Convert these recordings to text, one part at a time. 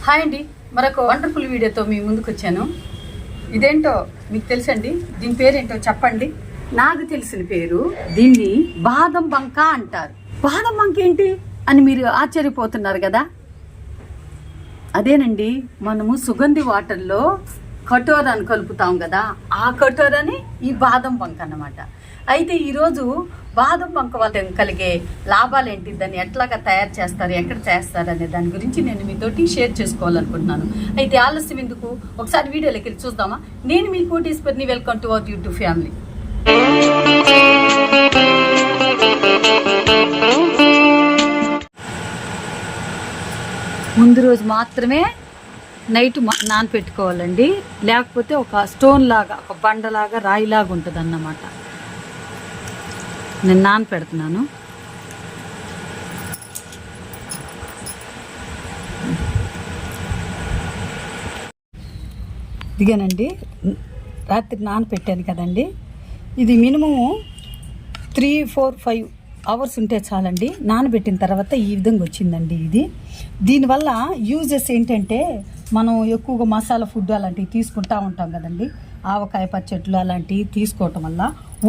Hi అండి, మరొక wonderful వీడియోతో మీ ముందుకు వచ్చాను. ఇదేంటో మీకు తెలుసండి, దీని పేరేంటో చెప్పండి. నాకు తెలిసిన పేరు దీన్ని బాదం బంక అంటారు. బాదం బంక ఏంటి అని మీరు ఆశ్చర్యపోతున్నారు కదా. అదేనండి, మనము సుగంధి వాటర్లో కటోరాని కలుపుతాం కదా, ఆ కటోరాని ఈ బాదం బంక అన్నమాట. అయితే ఈరోజు బాదం బంక వల్ల కలిగే లాభాలు ఏంటి, దాన్ని ఎట్లాగా తయారు చేస్తారు, ఎక్కడ చేస్తారు అనే దాని గురించి నేను మీతోటి షేర్ చేసుకోవాలనుకుంటున్నాను. అయితే ఆలస్యం ఎందుకు, ఒకసారి వీడియోలోకి వెళ్ళి చూద్దామా. నేను మీ కోటీశ్వరిని. Welcome to our YouTube family. ముందు రోజు మాత్రమే నైట్ నానపెట్టుకోవాలండి, లేకపోతే ఒక స్టోన్ లాగా, ఒక బండలాగా, రాయిలాగా ఉంటుంది అన్నమాట. నేను నానపెడుతున్నాను. ఇదిగేనండి, రాత్రి నానపెట్టాను కదండి. ఇది మినిమము 3, 4, 5 అవర్స్ ఉంటే చాలండి. నానబెట్టిన తర్వాత ఈ విధంగా వచ్చిందండి. ఇది దీనివల్ల యూజెస్ ఏంటంటే, మనం ఎక్కువగా మసాలా ఫుడ్ అలాంటివి తీసుకుంటూ ఉంటాం కదండి. ఆవకాయ పచ్చట్లు అలాంటివి తీసుకోవటం వల్ల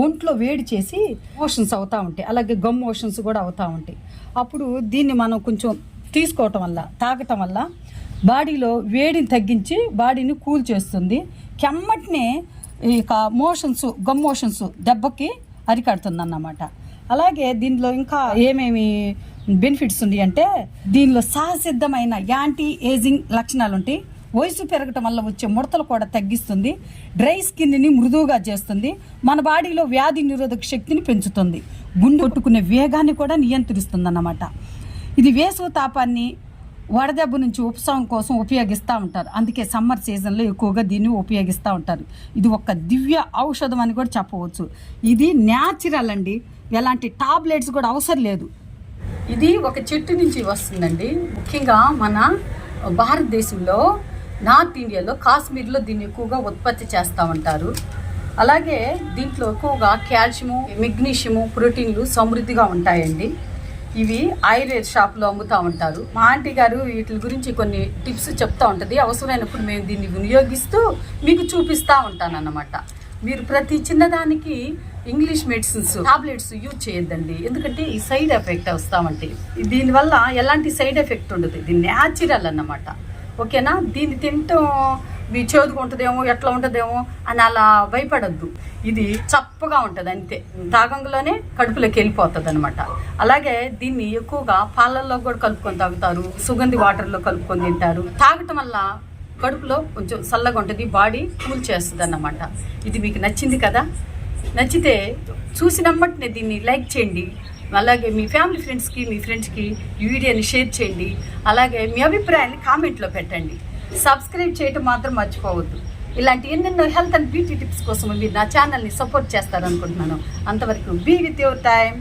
ఒంట్లో వేడి చేసి మోషన్స్ అవుతూ ఉంటాయి, అలాగే గమ్ మోషన్స్ కూడా అవుతూ ఉంటాయి. అప్పుడు దీన్ని మనం కొంచెం తీసుకోవటం వల్ల, తాగటం వల్ల బాడీలో వేడిని తగ్గించి బాడీని కూల్ చేస్తుంది. కెమ్మటినే ఇక మోషన్స్, గమ్ మోషన్స్ దెబ్బకి అరికడుతుంది అన్నమాట. అలాగే దీనిలో ఇంకా ఏమేమి బెనిఫిట్స్ ఉన్నాయి అంటే, దీనిలో సహసిద్ధమైన యాంటీ ఏజింగ్ లక్షణాలు ఉంటాయి. వయసు పెరగటం వల్ల వచ్చే ముడతలు కూడా తగ్గిస్తుంది. డ్రై స్కిన్ని మృదువుగా చేస్తుంది. మన బాడీలో వ్యాధి నిరోధక శక్తిని పెంచుతుంది. గుండె కొట్టుకునే వేగాన్ని కూడా నియంత్రిస్తుంది అన్నమాట. ఇది వేసవి తాపాన్ని, వడదెబ్బ నుంచి ఉపశమనం కోసం ఉపయోగిస్తూ ఉంటారు. అందుకే సమ్మర్ సీజన్లో ఎక్కువగా దీన్ని ఉపయోగిస్తూ ఉంటారు. ఇది ఒక దివ్య ఔషధం అని కూడా చెప్పవచ్చు. ఇది న్యాచురల్ అండి, ఎలాంటి టాబ్లెట్స్ కూడా అవసరం లేదు. ఇది ఒక చెట్టు నుంచి వస్తుందండి. ముఖ్యంగా మన భారతదేశంలో నార్త్ ఇండియాలో, కాశ్మీర్లో దీన్ని ఎక్కువగా ఉత్పత్తి చేస్తూ ఉంటారు. అలాగే దీంట్లో ఎక్కువగా కాల్షియము, మెగ్నీషియము, ప్రోటీన్లు సమృద్ధిగా ఉంటాయండి. ఇవి ఆయుర్వేద షాప్లో అమ్ముతూ ఉంటారు. మా ఆంటీ గారు వీటి గురించి కొన్ని టిప్స్ చెప్తూ ఉంటుంది. అవసరమైనప్పుడు మేము దీన్ని వినియోగిస్తూ మీకు చూపిస్తూ ఉంటానన్నమాట. మీరు ప్రతి చిన్నదానికి ఇంగ్లీష్ మెడిసిన్స్, టాబ్లెట్స్ యూజ్ చేయొద్దండి. ఎందుకంటే ఈ సైడ్ ఎఫెక్ట్ వస్తామంటే, దీనివల్ల ఎలాంటి సైడ్ ఎఫెక్ట్ ఉండదు. ఇది న్యాచురల్ అన్నమాట. ఓకేనా. దీన్ని తింటాం మీ చేదుగా ఉంటుందేమో, ఎట్లా ఉంటుందేమో అని అలా భయపడద్దు. ఇది చప్పగా ఉంటుంది అంతే, తాగంలోనే కడుపులోకి వెళ్ళిపోతుంది అనమాట. అలాగే దీన్ని ఎక్కువగా పాలల్లో కూడా కలుపుకొని తాగుతారు, సుగంధి వాటర్లో కలుపుకొని తింటారు. తాగటం వల్ల కడుపులో కొంచెం చల్లగా ఉంటుంది, బాడీ కూల్ చేస్తుంది అన్నమాట. ఇది మీకు నచ్చింది కదా. నచ్చితే చూసినమ్మటనే దీన్ని లైక్ చేయండి. అలాగే మీ ఫ్యామిలీ ఫ్రెండ్స్కి, మీ ఫ్రెండ్స్కి ఈ వీడియోని షేర్ చేయండి. అలాగే మీ అభిప్రాయాన్ని కామెంట్లో పెట్టండి. సబ్స్క్రైబ్ చేయటం మాత్రం మర్చిపోవద్దు. ఇలాంటి ఎన్నెన్నో హెల్త్ అండ్ బ్యూటీ టిప్స్ కోసం మీరు నా ఛానల్ని సపోర్ట్ చేస్తారనుకుంటున్నాను. అంతవరకు బీ విత్ యువర్ టైం.